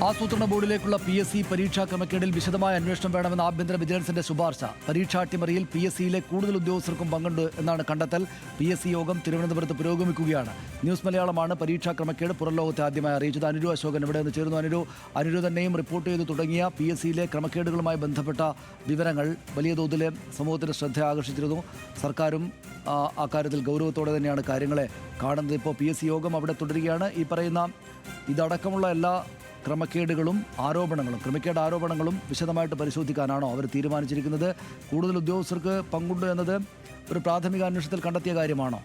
ആസൂത്രണ ബോർഡിലേക്കുള്ള PSC പരീക്ഷാ ക്രമക്കേടിൽ വിശദമായ അന്വേഷണം വേണമെന്ന ആഭ്യന്തര വിജിലൻസിന്റെ ശുപാർശ. പരീക്ഷാ അട്ടിമറിയിൽ PSCയിലെ കൂടുതൽ ഉദ്യോഗസ്ഥർക്കും പങ്കുണ്ട് എന്നാണ് കണ്ടെത്തൽ. PSC യോഗം തിരുവനന്തപുരത്ത് പുരോഗമിക്കുകയാണ്. ന്യൂസ് മലയാളമാണ് പരീക്ഷാ ക്രമക്കേട് പുറം ലോകത്തെ ആദ്യമായി അറിയിച്ചത്. അനുരു അശോകൻ ഇവിടെ നിന്ന് ചേരുന്നു. അനുരു തന്നെയും റിപ്പോർട്ട് ചെയ്തു തുടങ്ങിയ PSCയിലെ ക്രമക്കേടുകളുമായി ബന്ധപ്പെട്ട വിവരങ്ങൾ വലിയ തോതിൽ സമൂഹത്തിന്റെ ശ്രദ്ധ ആകർഷിച്ചിരുന്നു. സർക്കാരും അക്കാര്യത്തിൽ ഗൗരവത്തോടെ തന്നെയാണ് കാര്യങ്ങളെ കാണുന്നത്. ഇപ്പോൾ PSC യോഗം അവിടെ തുടരുകയാണ്. ഈ പറയുന്ന ഇതടക്കമുള്ള എല്ലാ ക്രമക്കേട് ആരോപണങ്ങളും വിശദമായിട്ട് പരിശോധിക്കാനാണോ അവർ തീരുമാനിച്ചിരിക്കുന്നത്? കൂടുതൽ ഉദ്യോഗസ്ഥർക്ക് പങ്കുണ്ട് എന്നത് ഒരു പ്രാഥമിക അന്വേഷണത്തിൽ കണ്ടെത്തിയ കാര്യമാണോ?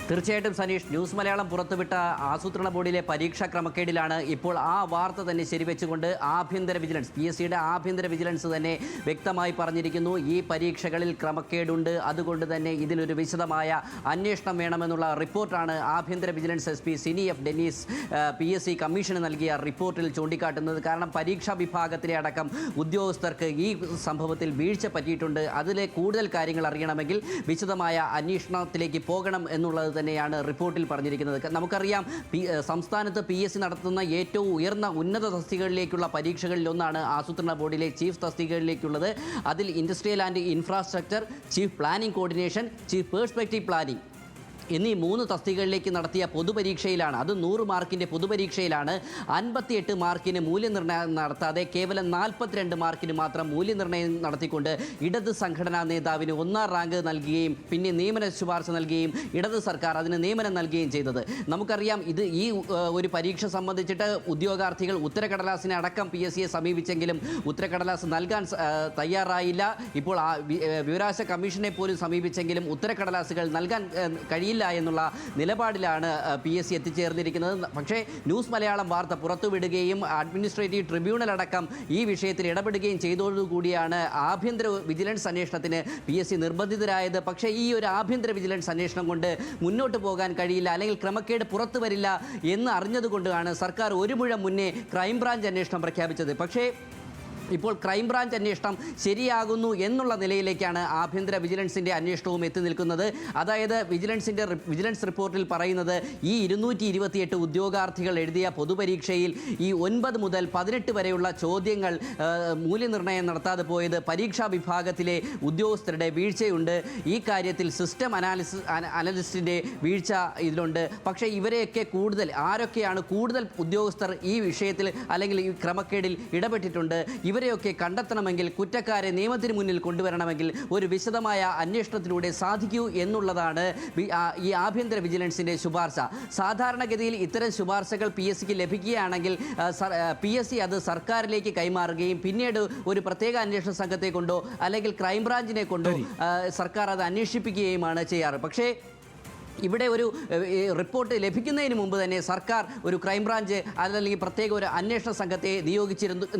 തീർച്ചയായിട്ടും സനീഷ്, ന്യൂസ് മലയാളം പുറത്തുവിട്ട ആസൂത്രണ ബോർഡിലെ പരീക്ഷാ ക്രമക്കേടിലാണ് ഇപ്പോൾ ആ വാർത്ത തന്നെ ശരിവെച്ചുകൊണ്ട് ആഭ്യന്തര വിജിലൻസ്, PSCയുടെ ആഭ്യന്തര വിജിലൻസ് തന്നെ വ്യക്തമായി പറഞ്ഞിരിക്കുന്നു. ഈ പരീക്ഷകളിൽ ക്രമക്കേടുണ്ട്, അതുകൊണ്ട് തന്നെ ഇതിലൊരു വിശദമായ അന്വേഷണം വേണമെന്നുള്ള റിപ്പോർട്ടാണ് ആഭ്യന്തര vigilance SP Sini F Dennis PSC കമ്മീഷന് നൽകിയ റിപ്പോർട്ടിൽ ചൂണ്ടിക്കാട്ടുന്നത്. കാരണം പരീക്ഷാ വിഭാഗത്തിലെ അടക്കം ഉദ്യോഗസ്ഥർക്ക് ഈ സംഭവത്തിൽ വീഴ്ച പറ്റിയിട്ടുണ്ട്. അതിലെ കൂടുതൽ കാര്യങ്ങൾ അറിയണമെങ്കിൽ വിശദമായ അന്വേഷണത്തിലേക്ക് പോകണം എന്നുള്ളത് തന്നെയാണ് റിപ്പോർട്ടിൽ പറഞ്ഞിരിക്കുന്നത്. നമുക്കറിയാം, സംസ്ഥാനത്ത് PSC നടത്തുന്ന ഏറ്റവും ഉയർന്ന ഉന്നത തസ്തികകളിലേക്കുള്ള പരീക്ഷകളിലൊന്നാണ് ആസൂത്രണ ബോർഡിലെ ചീഫ് തസ്തികകളിലേക്കുള്ളത്. അതിൽ industrial and infrastructure, chief planning coordination, chief perspective planning എന്നീ 3 തസ്തികകളിലേക്ക് നടത്തിയ പൊതുപരീക്ഷയിലാണ്, അത് 100 മാർക്കിൻ്റെ പൊതുപരീക്ഷയിലാണ് 58 മാർക്കിന് മൂല്യനിർണ്ണയം നടത്താതെ കേവലം 42 മാർക്കിന് മാത്രം മൂല്യനിർണ്ണയം നടത്തിക്കൊണ്ട് ഇടത് സംഘടനാ നേതാവിന് 1ാം റാങ്ക് നൽകുകയും പിന്നെ നിയമന ശുപാർശ നൽകുകയും ഇടത് സർക്കാർ അതിന് നിയമനം നൽകുകയും ചെയ്തത്. നമുക്കറിയാം, ഈ ഒരു പരീക്ഷ സംബന്ധിച്ചിട്ട് ഉദ്യോഗാർത്ഥികൾ ഉത്തരക്കടലാസിനെ അടക്കം PSCയെ സമീപിച്ചെങ്കിലും ഉത്തരക്കടലാസ് നൽകാൻ തയ്യാറായില്ല. ഇപ്പോൾ വിവരാവകാശ കമ്മീഷനെ പോലും സമീപിച്ചെങ്കിലും ഉത്തരക്കടലാസുകൾ നൽകാൻ കഴിയില്ല എന്നുള്ള നിലപാടിലാണ് PSC എത്തിച്ചേർന്നിരിക്കുന്നത്. പക്ഷേ ന്യൂസ് മലയാളം വാർത്ത പുറത്തുവിടുകയും അഡ്മിനിസ്ട്രേറ്റീവ് ട്രിബ്യൂണൽ അടക്കം ഈ വിഷയത്തിൽ ഇടപെടുകയും ചെയ്തതോടുകൂടിയാണ് ആഭ്യന്തര വിജിലൻസ് അന്വേഷണത്തിന് PSC നിർബന്ധിതരായത്. പക്ഷേ ഈ ഒരു ആഭ്യന്തര വിജിലൻസ് അന്വേഷണം കൊണ്ട് മുന്നോട്ട് പോകാൻ കഴിയില്ല, അല്ലെങ്കിൽ ക്രമക്കേട് പുറത്തു വരില്ല എന്ന് അറിഞ്ഞതുകൊണ്ടാണ് സർക്കാർ ഒരു മുഴം മുന്നേ ക്രൈംബ്രാഞ്ച് അന്വേഷണം പ്രഖ്യാപിച്ചത്. പക്ഷേ ഇപ്പോൾ ക്രൈംബ്രാഞ്ച് അന്വേഷണം ശരിയാകുന്നു എന്നുള്ള നിലയിലേക്കാണ് ആഭ്യന്തര വിജിലൻസിൻ്റെ അന്വേഷണവും എത്തി നിൽക്കുന്നത്. അതായത് വിജിലൻസ് റിപ്പോർട്ടിൽ പറയുന്നത്, ഈ 228 ഉദ്യോഗാർത്ഥികൾ എഴുതിയ പൊതുപരീക്ഷയിൽ ഈ 9 മുതൽ 18 വരെയുള്ള ചോദ്യങ്ങൾ മൂല്യനിർണ്ണയം നടത്താതെ പോയത് പരീക്ഷാ വിഭാഗത്തിലെ ഉദ്യോഗസ്ഥരുടെ വീഴ്ചയുണ്ട്. ഈ കാര്യത്തിൽ സിസ്റ്റം അനലിസ്റ്റിൻ്റെ വീഴ്ച ഇതിലുണ്ട്. പക്ഷേ ഇവരെയൊക്കെ ആരൊക്കെയാണ് കൂടുതൽ ഉദ്യോഗസ്ഥർ ഈ വിഷയത്തിൽ അല്ലെങ്കിൽ ഈ ക്രമക്കേടിൽ ഇടപെട്ടിട്ടുണ്ട്, ഇവരെയൊക്കെ കണ്ടെത്തണമെങ്കിൽ, കുറ്റക്കാരെ നിയമത്തിന് മുന്നിൽ കൊണ്ടുവരണമെങ്കിൽ ഒരു വിശദമായ അന്വേഷണത്തിലൂടെ സാധിക്കൂ എന്നുള്ളതാണ് ഈ ആഭ്യന്തര വിജിലൻസിൻ്റെ ശുപാർശ. സാധാരണഗതിയിൽ ഇത്തരം ശുപാർശകൾ PSCക്ക് ലഭിക്കുകയാണെങ്കിൽ PSC അത് സർക്കാരിലേക്ക് കൈമാറുകയും പിന്നീട് ഒരു പ്രത്യേക അന്വേഷണ സംഘത്തെ കൊണ്ടോ അല്ലെങ്കിൽ ക്രൈംബ്രാഞ്ചിനെ കൊണ്ടോ സർക്കാർ അത് അന്വേഷിപ്പിക്കുകയുമാണ് ചെയ്യാറ്. പക്ഷേ ഇവിടെ ഒരു റിപ്പോർട്ട് ലഭിക്കുന്നതിന് മുമ്പ് തന്നെ സർക്കാർ ഒരു ക്രൈംബ്രാഞ്ച് അല്ലെങ്കിൽ പ്രത്യേക ഒരു അന്വേഷണ സംഘത്തെ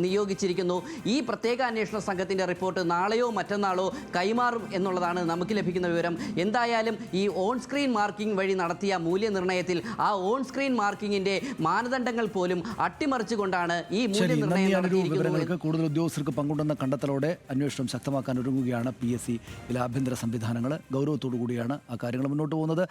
നിയോഗിച്ചിരിക്കുന്നു. ഈ പ്രത്യേക അന്വേഷണ സംഘത്തിൻ്റെ റിപ്പോർട്ട് നാളെയോ മറ്റന്നാളോ കൈമാറും എന്നുള്ളതാണ് നമുക്ക് ലഭിക്കുന്ന വിവരം. എന്തായാലും ഈ ഓൺ സ്ക്രീൻ മാർക്കിംഗ് വഴി നടത്തിയ മൂല്യനിർണ്ണയത്തിൽ ആ ഓൺ സ്ക്രീൻ മാർക്കിങ്ങിൻ്റെ മാനദണ്ഡങ്ങൾ പോലും അട്ടിമറിച്ചുകൊണ്ടാണ് ഈ മൂല്യനിർണ്ണയം നടത്തിയിരിക്കുന്നത്. കൂടുതൽ ഉദ്യോഗസ്ഥർക്ക് പങ്കുണ്ടെന്ന കണ്ടെത്തലോടെ അന്വേഷണം ശക്തമാക്കാൻ ഒരുങ്ങുകയാണ് PSC. ആഭ്യന്തര സംവിധാനങ്ങൾ ഗൗരവത്തോടു കൂടിയാണ് ആ കാര്യങ്ങൾ മുന്നോട്ട് പോകുന്നത്.